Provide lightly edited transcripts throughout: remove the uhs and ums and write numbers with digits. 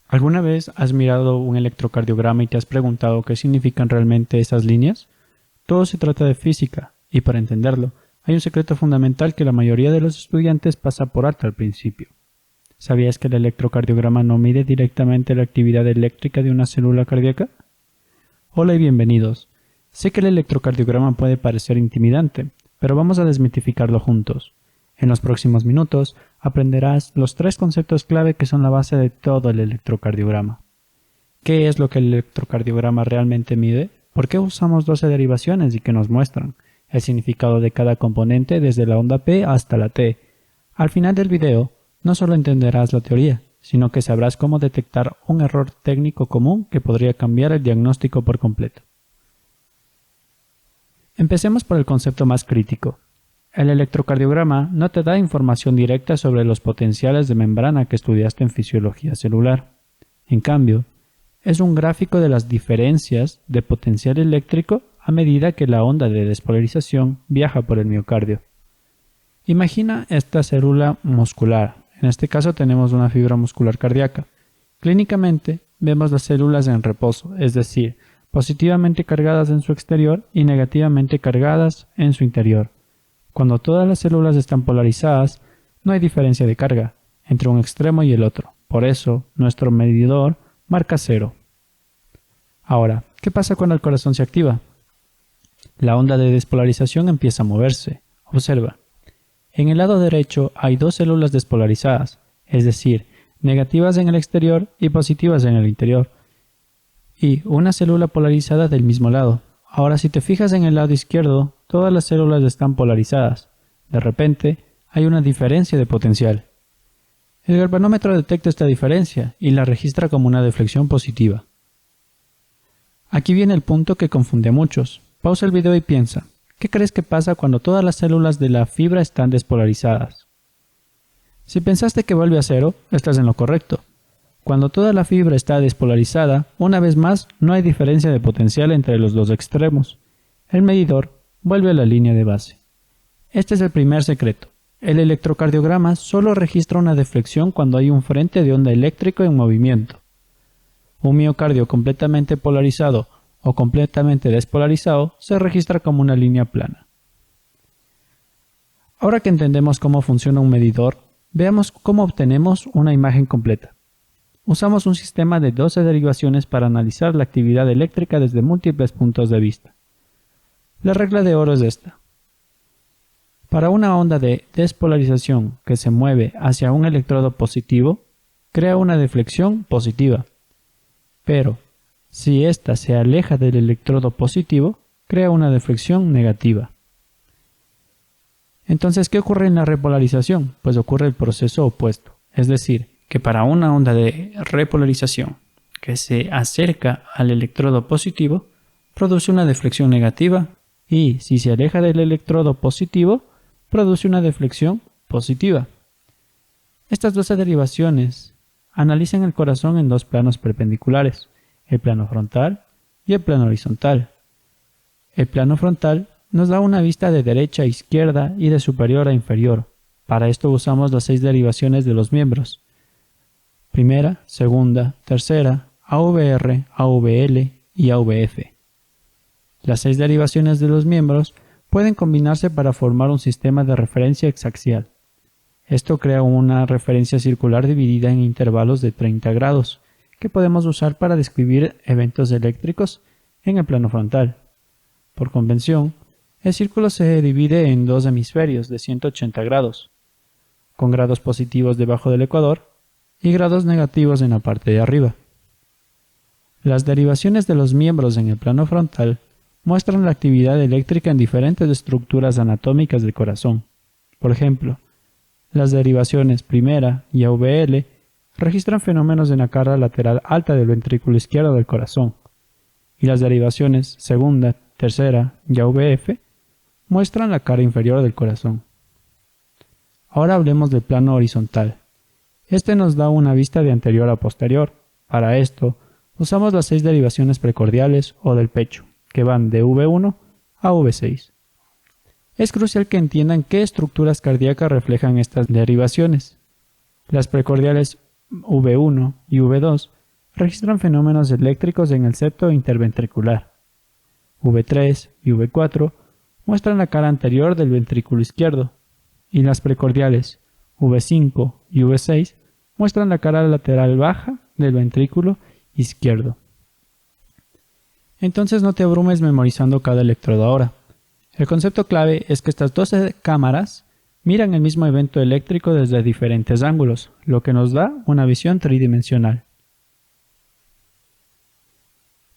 ¿Alguna vez has mirado un electrocardiograma y te has preguntado qué significan realmente esas líneas? Todo se trata de física, y para entenderlo, hay un secreto fundamental que la mayoría de los estudiantes pasa por alto al principio. ¿Sabías que el electrocardiograma no mide directamente la actividad eléctrica de una célula cardíaca? Hola y bienvenidos. Sé que el electrocardiograma puede parecer intimidante, pero vamos a desmitificarlo juntos. En los próximos minutos aprenderás los 3 conceptos clave que son la base de todo el electrocardiograma. ¿Qué es lo que el electrocardiograma realmente mide? ¿Por qué usamos 12 derivaciones y qué nos muestran? El significado de cada componente desde la onda P hasta la T. Al final del video, no solo entenderás la teoría, sino que sabrás cómo detectar un error técnico común que podría cambiar el diagnóstico por completo. Empecemos por el concepto más crítico. El electrocardiograma no te da información directa sobre los potenciales de membrana que estudiaste en fisiología celular. En cambio, es un gráfico de las diferencias de potencial eléctrico a medida que la onda de despolarización viaja por el miocardio. Imagina esta célula muscular. En este caso tenemos una fibra muscular cardíaca. Clínicamente vemos las células en reposo, es decir, positivamente cargadas en su exterior y negativamente cargadas en su interior. Cuando todas las células están polarizadas, no hay diferencia de carga entre un extremo y el otro. Por eso, nuestro medidor marca 0. Ahora, ¿qué pasa cuando el corazón se activa? La onda de despolarización empieza a moverse. Observa. En el lado derecho hay 2 células despolarizadas, es decir, negativas en el exterior y positivas en el interior, y una célula polarizada del mismo lado. Ahora, si te fijas en el lado izquierdo, todas las células están polarizadas. De repente, hay una diferencia de potencial. El galvanómetro detecta esta diferencia y la registra como una deflexión positiva. Aquí viene el punto que confunde a muchos. Pausa el video y piensa, ¿qué crees que pasa cuando todas las células de la fibra están despolarizadas? Si pensaste que vuelve a 0, estás en lo correcto. Cuando toda la fibra está despolarizada, una vez más, no hay diferencia de potencial entre los 2 extremos. El medidor vuelve a la línea de base. Este es el primer secreto. El electrocardiograma solo registra una deflexión cuando hay un frente de onda eléctrico en movimiento. Un miocardio completamente polarizado o completamente despolarizado se registra como una línea plana. Ahora que entendemos cómo funciona un medidor, veamos cómo obtenemos una imagen completa. Usamos un sistema de 12 derivaciones para analizar la actividad eléctrica desde múltiples puntos de vista. La regla de oro es esta. Para una onda de despolarización que se mueve hacia un electrodo positivo, crea una deflexión positiva. Pero, si ésta se aleja del electrodo positivo, crea una deflexión negativa. Entonces, ¿qué ocurre en la repolarización? Pues ocurre el proceso opuesto, es decir, que para una onda de repolarización que se acerca al electrodo positivo, produce una deflexión negativa y, si se aleja del electrodo positivo, produce una deflexión positiva. Estas 12 derivaciones analizan el corazón en 2 planos perpendiculares, el plano frontal y el plano horizontal. El plano frontal nos da una vista de derecha a izquierda y de superior a inferior. Para esto usamos las 6 derivaciones de los miembros. Primera, segunda, tercera, AVR, AVL y AVF. Las 6 derivaciones de los miembros pueden combinarse para formar un sistema de referencia hexaxial. Esto crea una referencia circular dividida en intervalos de 30 grados, que podemos usar para describir eventos eléctricos en el plano frontal. Por convención, el círculo se divide en 2 hemisferios de 180 grados, con grados positivos debajo del ecuador y grados negativos en la parte de arriba. Las derivaciones de los miembros en el plano frontal muestran la actividad eléctrica en diferentes estructuras anatómicas del corazón. Por ejemplo, las derivaciones primera y AVL registran fenómenos en la cara lateral alta del ventrículo izquierdo del corazón, y las derivaciones segunda, tercera y AVF muestran la cara inferior del corazón. Ahora hablemos del plano horizontal. Este nos da una vista de anterior a posterior. Para esto, usamos las 6 derivaciones precordiales o del pecho, que van de V1 a V6. Es crucial que entiendan qué estructuras cardíacas reflejan estas derivaciones. Las precordiales V1 y V2 registran fenómenos eléctricos en el septo interventricular. V3 y V4 muestran la cara anterior del ventrículo izquierdo, y las precordiales V5 y V6 muestran la cara lateral baja del ventrículo izquierdo. Entonces no te abrumes memorizando cada electrodo ahora. El concepto clave es que estas 12 cámaras miran el mismo evento eléctrico desde diferentes ángulos, lo que nos da una visión tridimensional.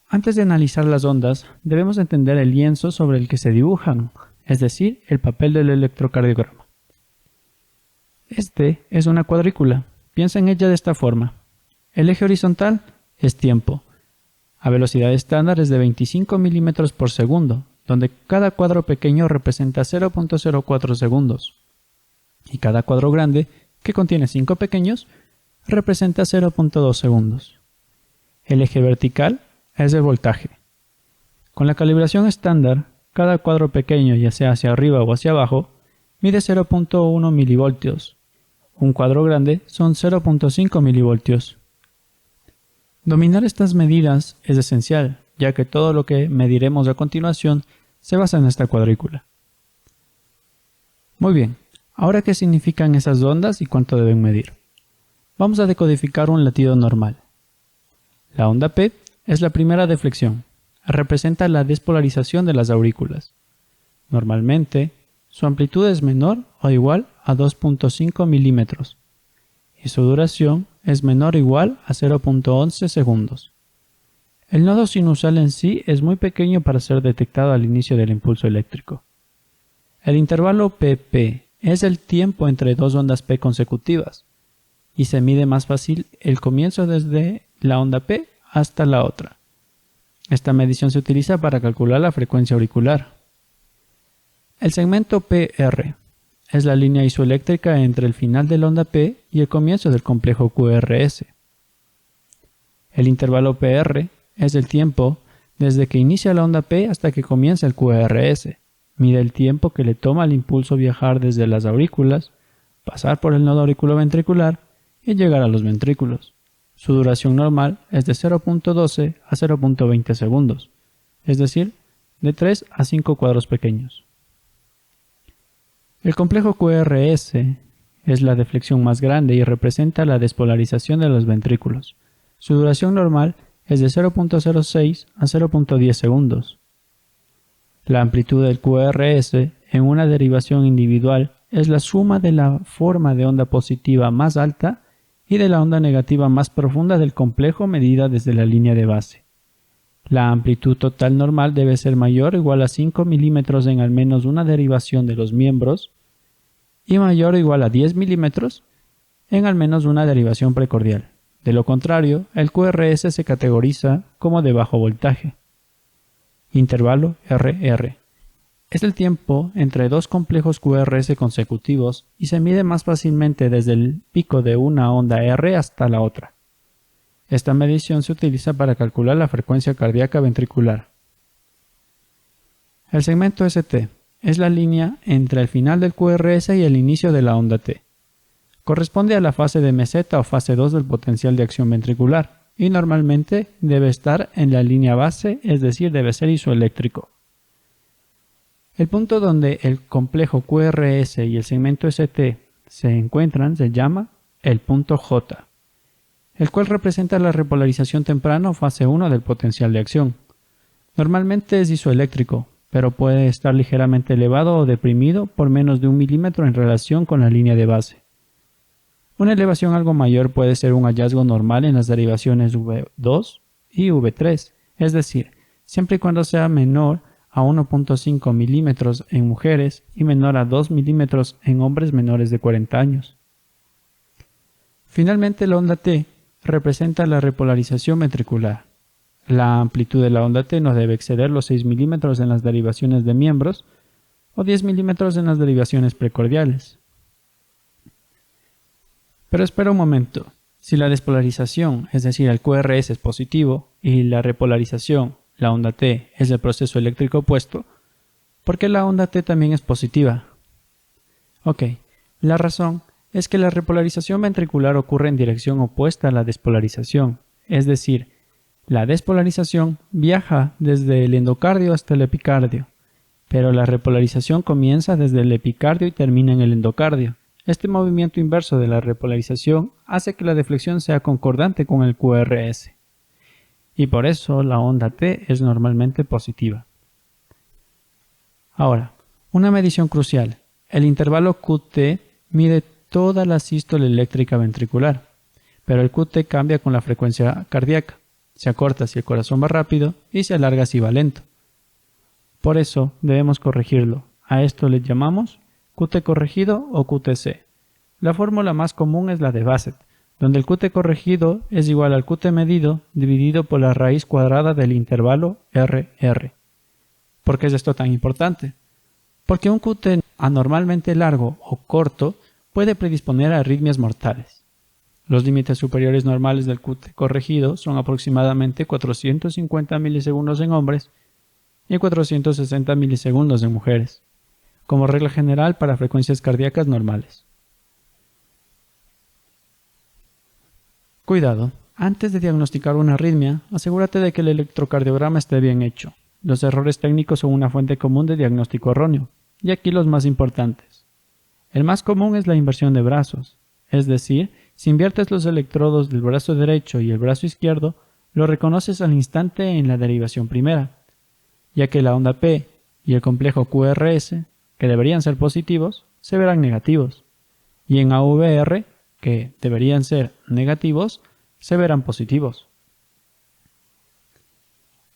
Antes de analizar las ondas, debemos entender el lienzo sobre el que se dibujan, es decir, el papel del electrocardiograma. Este es una cuadrícula. Piensa en ella de esta forma. El eje horizontal es tiempo, a velocidad estándar es de 25 milímetros por segundo, donde cada cuadro pequeño representa 0.04 segundos, y cada cuadro grande, que contiene 5 pequeños, representa 0.2 segundos. El eje vertical es el voltaje. Con la calibración estándar, cada cuadro pequeño, ya sea hacia arriba o hacia abajo, mide 0.1 milivoltios. Un cuadro grande son 0.5 milivoltios. Dominar estas medidas es esencial, ya que todo lo que mediremos a continuación se basa en esta cuadrícula. Muy bien, ahora ¿qué significan esas ondas y cuánto deben medir? Vamos a decodificar un latido normal. La onda P es la primera deflexión. Representa la despolarización de las aurículas. Normalmente, su amplitud es menor o igual a 2.5 milímetros y su duración es menor o igual a 0.11 segundos. El nodo sinusal en sí es muy pequeño para ser detectado al inicio del impulso eléctrico. El intervalo PP es el tiempo entre dos ondas P consecutivas y se mide más fácil el comienzo desde la onda P hasta la otra. Esta medición se utiliza para calcular la frecuencia auricular. El segmento PR es la línea isoeléctrica entre el final de la onda P y el comienzo del complejo QRS. El intervalo PR es el tiempo desde que inicia la onda P hasta que comienza el QRS. Mide el tiempo que le toma al impulso viajar desde las aurículas, pasar por el nodo auriculoventricular y llegar a los ventrículos. Su duración normal es de 0.12 a 0.20 segundos, es decir, de 3 a 5 cuadros pequeños. El complejo QRS es la deflexión más grande y representa la despolarización de los ventrículos. Su duración normal es de 0.06 a 0.10 segundos. La amplitud del QRS en una derivación individual es la suma de la forma de onda positiva más alta y de la onda negativa más profunda del complejo medida desde la línea de base. La amplitud total normal debe ser mayor o igual a 5 milímetros en al menos una derivación de los miembros y mayor o igual a 10 milímetros en al menos una derivación precordial. De lo contrario, el QRS se categoriza como de bajo voltaje. Intervalo RR. Es el tiempo entre dos complejos QRS consecutivos y se mide más fácilmente desde el pico de una onda R hasta la otra. Esta medición se utiliza para calcular la frecuencia cardíaca ventricular. El segmento ST es la línea entre el final del QRS y el inicio de la onda T. Corresponde a la fase de meseta o fase 2 del potencial de acción ventricular y normalmente debe estar en la línea base, es decir, debe ser isoeléctrico. El punto donde el complejo QRS y el segmento ST se encuentran se llama el punto J, el cual representa la repolarización temprana o fase 1 del potencial de acción. Normalmente es isoeléctrico, pero puede estar ligeramente elevado o deprimido por menos de 1 milímetro en relación con la línea de base. Una elevación algo mayor puede ser un hallazgo normal en las derivaciones V2 y V3, es decir, siempre y cuando sea menor a 1.5 milímetros en mujeres y menor a 2 milímetros en hombres menores de 40 años. Finalmente, la onda T representa la repolarización ventricular. La amplitud de la onda T no debe exceder los 6 milímetros en las derivaciones de miembros o 10 milímetros en las derivaciones precordiales. Pero espera un momento, si la despolarización, es decir, el QRS es positivo y la repolarización, la onda T, es el proceso eléctrico opuesto, ¿por qué la onda T también es positiva? Ok, la razón es que la repolarización ventricular ocurre en dirección opuesta a la despolarización, es decir, la despolarización viaja desde el endocardio hasta el epicardio, pero la repolarización comienza desde el epicardio y termina en el endocardio. Este movimiento inverso de la repolarización hace que la deflexión sea concordante con el QRS, y por eso la onda T es normalmente positiva. Ahora, una medición crucial. El intervalo QT mide toda la sístole eléctrica ventricular, pero el QT cambia con la frecuencia cardíaca. Se acorta si el corazón va rápido y se alarga si va lento. Por eso debemos corregirlo. A esto le llamamos QT corregido o QTC. La fórmula más común es la de Bassett, donde el QT corregido es igual al QT medido dividido por la raíz cuadrada del intervalo RR. ¿Por qué es esto tan importante? Porque un QT anormalmente largo o corto puede predisponer a arritmias mortales. Los límites superiores normales del QT corregido son aproximadamente 450 milisegundos en hombres y 460 milisegundos en mujeres, como regla general para frecuencias cardíacas normales. Cuidado, antes de diagnosticar una arritmia, asegúrate de que el electrocardiograma esté bien hecho. Los errores técnicos son una fuente común de diagnóstico erróneo, y aquí los más importantes. El más común es la inversión de brazos, es decir, si inviertes los electrodos del brazo derecho y el brazo izquierdo, lo reconoces al instante en la derivación primera, ya que la onda P y el complejo QRS, que deberían ser positivos, se verán negativos, y en AVR, que deberían ser negativos, se verán positivos.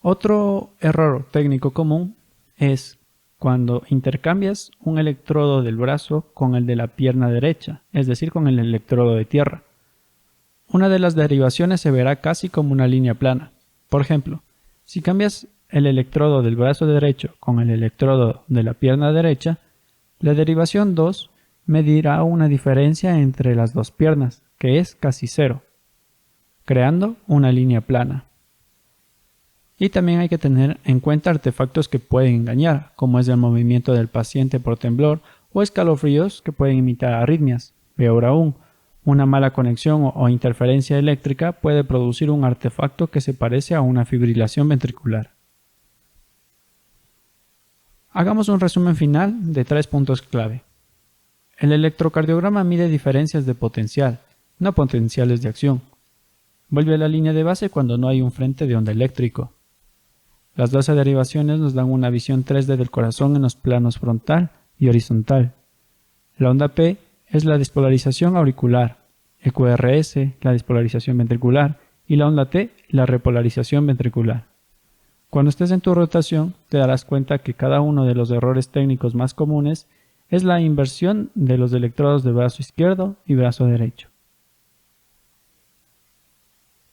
Otro error técnico común es cuando intercambias un electrodo del brazo con el de la pierna derecha, es decir, con el electrodo de tierra. Una de las derivaciones se verá casi como una línea plana. Por ejemplo, si cambias el electrodo del brazo derecho con el electrodo de la pierna derecha, la derivación 2 medirá una diferencia entre las dos piernas, que es casi cero, creando una línea plana. Y también hay que tener en cuenta artefactos que pueden engañar, como es el movimiento del paciente por temblor o escalofríos que pueden imitar arritmias. Peor aún, una mala conexión o interferencia eléctrica puede producir un artefacto que se parece a una fibrilación ventricular. Hagamos un resumen final de 3 puntos clave. El electrocardiograma mide diferencias de potencial, no potenciales de acción. Vuelve a la línea de base cuando no hay un frente de onda eléctrico. Las 12 derivaciones nos dan una visión 3D del corazón en los planos frontal y horizontal. La onda P es la despolarización auricular, el QRS, la despolarización ventricular, y la onda T, la repolarización ventricular. Cuando estés en tu rotación, te darás cuenta que cada uno de los errores técnicos más comunes es la inversión de los electrodos de brazo izquierdo y brazo derecho.